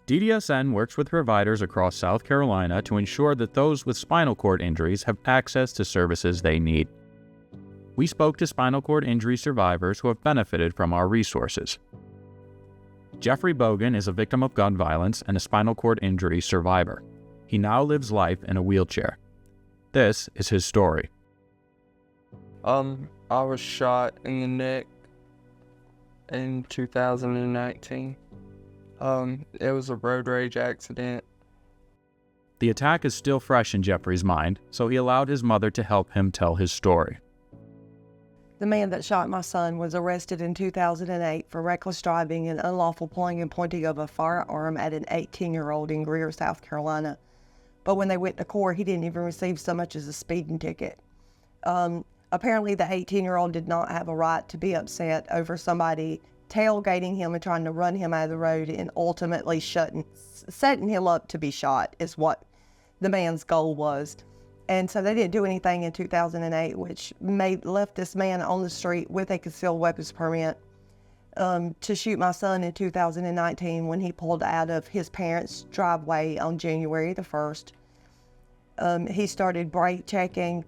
DDSN works with providers across South Carolina to ensure that those with spinal cord injuries have access to services they need. We spoke to spinal cord injury survivors who have benefited from our resources. Jeffery Bogan is a victim of gun violence and a spinal cord injury survivor. He now lives life in a wheelchair. This is his story. I was shot in the neck in 2019. It was a road rage accident. The attack is still fresh in Jeffery's mind, so he allowed his mother to help him tell his story. The man that shot my son was arrested in 2008 for reckless driving and unlawful pulling and pointing of a firearm at an 18-year-old in Greer, South Carolina. But when they went to court, he didn't even receive so much as a speeding ticket. Apparently, the 18-year-old did not have a right to be upset over somebody tailgating him and trying to run him out of the road and ultimately setting him up to be shot is what the man's goal was. And so they didn't do anything in 2008, which left this man on the street with a concealed weapons permit to shoot my son in 2019 when he pulled out of his parents' driveway on January the 1st. He started brake checking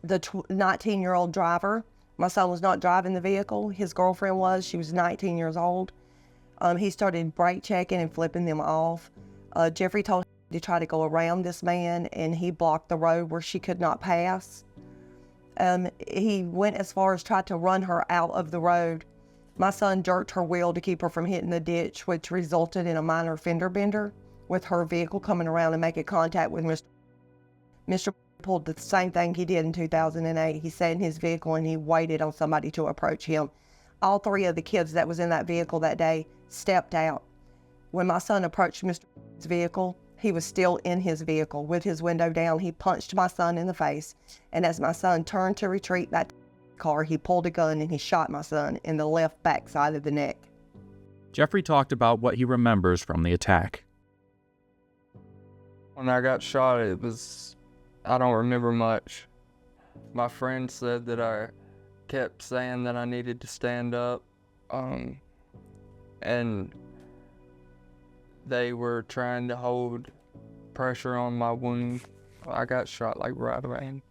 the 19-year-old driver. My son was not driving the vehicle. His girlfriend was. She was 19 years old. He started brake checking and flipping them off. Jeffery told him to try to go around this man, and he blocked the road where she could not pass. He went as far as tried to run her out of the road. My son jerked her wheel to keep her from hitting the ditch, which resulted in a minor fender bender with her vehicle coming around and making contact with Mr. pulled the same thing he did in 2008. He sat in his vehicle and he waited on somebody to approach him. All three of the kids that was in that vehicle that day stepped out. When my son approached Mr.'s vehicle, he was still in his vehicle with his window down. He punched my son in the face, and as my son turned to retreat that car, he pulled a gun and he shot my son in the left backside of the neck. Jeffery talked about what he remembers from the attack. When I got shot, I don't remember much. My friend said that I kept saying that I needed to stand up, and they were trying to hold pressure on my wound. I got shot like right around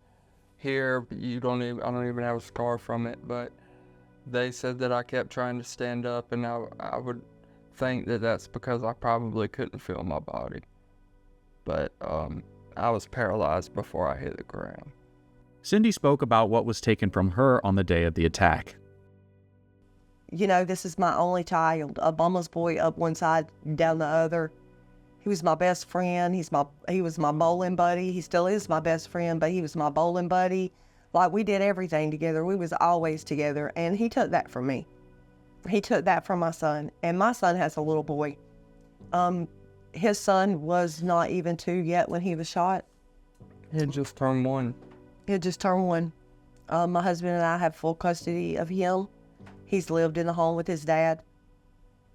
here, but I don't even have a scar from it, but they said that I kept trying to stand up, and I would think that that's because I probably couldn't feel my body. But I was paralyzed before I hit the ground. Cindy spoke about what was taken from her on the day of the attack. You know, this is my only child, a mama's boy up one side, down the other. He was my best friend. He was my bowling buddy. He still is my best friend, but he was my bowling buddy. Like, we did everything together. We was always together, and he took that from me. He took that from my son, and my son has a little boy. His son was not even 2 yet when he was shot. He had just turned 1. He had just turned 1. My husband and I have full custody of him. He's lived in the home with his dad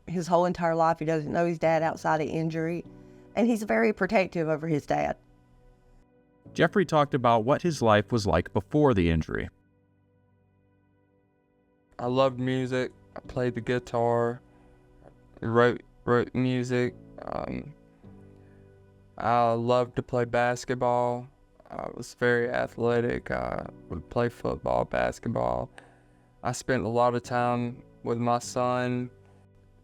his whole entire life. He doesn't know his dad outside of injury, and he's very protective over his dad. Jeffery talked about what his life was like before the injury. I loved music. I played the guitar, wrote music. I loved to play basketball. I was very athletic. I would play football, basketball. I spent a lot of time with my son,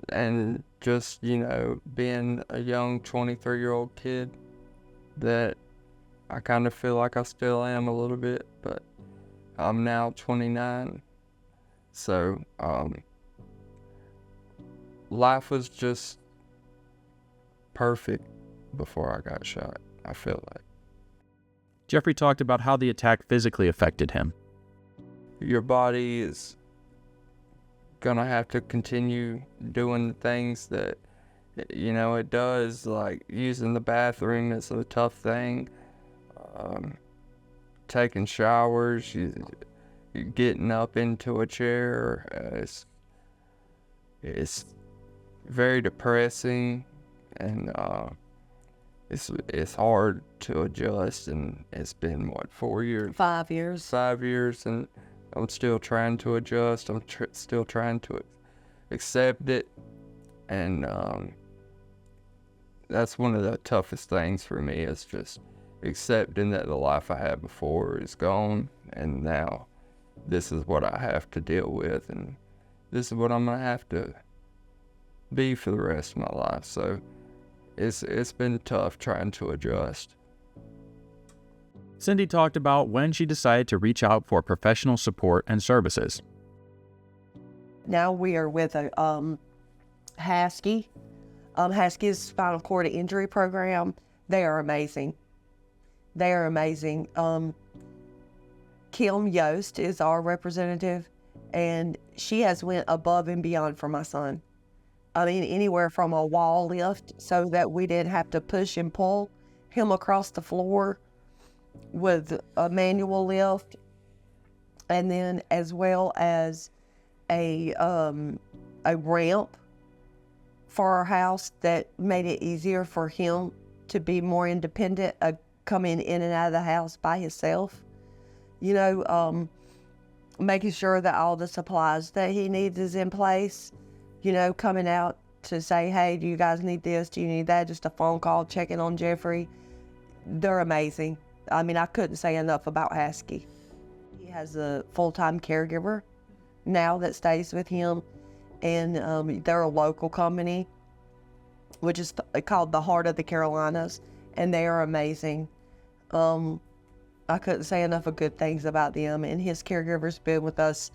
and just, being a young 23-year-old kid that I kind of feel like I still am a little bit, but I'm now 29. So, life was just perfect before I got shot, I feel like. Jeffery talked about how the attack physically affected him. Your body is gonna have to continue doing things that, it does, like using the bathroom is a tough thing. Taking showers, getting up into a chair, it's very depressing, and it's hard to adjust, and it's been, 4 years? 5 years. 5 years, and I'm still trying to adjust. I'm still trying to accept it, and that's one of the toughest things for me, is just accepting that the life I had before is gone, and now this is what I have to deal with, and this is what I'm gonna have to be for the rest of my life. So it's been tough trying to adjust. Cindy talked about when she decided to reach out for professional support and services. Now we are with a Husky. Husky's spinal cord injury program. They are amazing. They are amazing. Kim Yost is our representative, and she has went above and beyond for my son. I mean, anywhere from a wall lift so that we didn't have to push and pull him across the floor with a manual lift, and then as well as a ramp for our house that made it easier for him to be more independent, coming in and out of the house by himself. You know, making sure that all the supplies that he needs is in place. You know, coming out to say, hey, do you guys need this? Do you need that? Just a phone call, checking on Jeffrey. They're amazing. I mean, I couldn't say enough about Husky. He has a full-time caregiver now that stays with him, and they're a local company, which is called the Heart of the Carolinas, and they are amazing. I couldn't say enough of good things about them, and his caregiver's been with us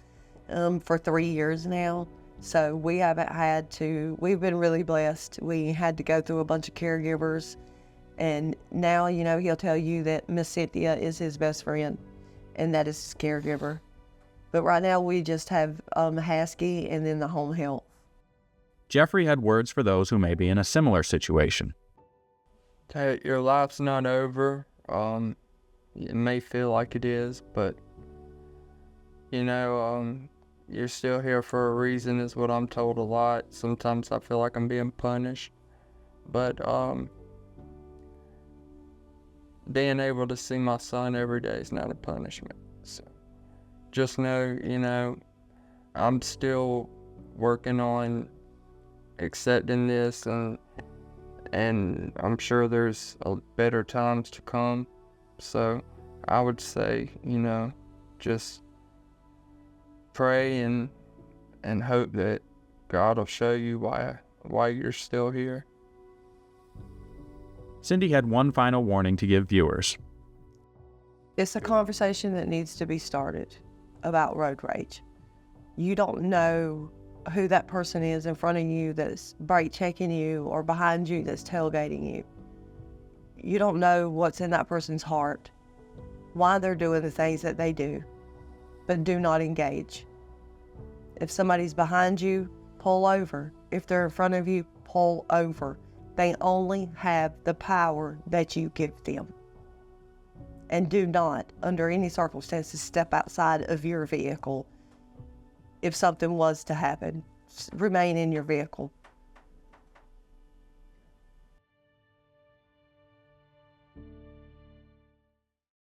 for 3 years now. So we haven't had to, we've been really blessed. We had to go through a bunch of caregivers, and now, you know, he'll tell you that Miss Cynthia is his best friend, and that is his caregiver. But right now we just have Husky and then the home health. Jeffrey had words for those who may be in a similar situation. Hey, your life's not over. It may feel like it is, but, you know, you're still here for a reason, is what I'm told a lot. Sometimes I feel like I'm being punished, but being able to see my son every day is not a punishment. So just know, you know, I'm still working on accepting this, and I'm sure there's better times to come. So I would say, you know, just pray and hope that God will show you why you're still here. Cindy had one final warning to give viewers. It's a conversation that needs to be started about road rage. You don't know who that person is in front of you that's brake checking you, or behind you that's tailgating you. You don't know what's in that person's heart, why they're doing the things that they do, but do not engage. If somebody's behind you, pull over. If they're in front of you, pull over. They only have the power that you give them. And do not, under any circumstances, step outside of your vehicle. If something was to happen, remain in your vehicle.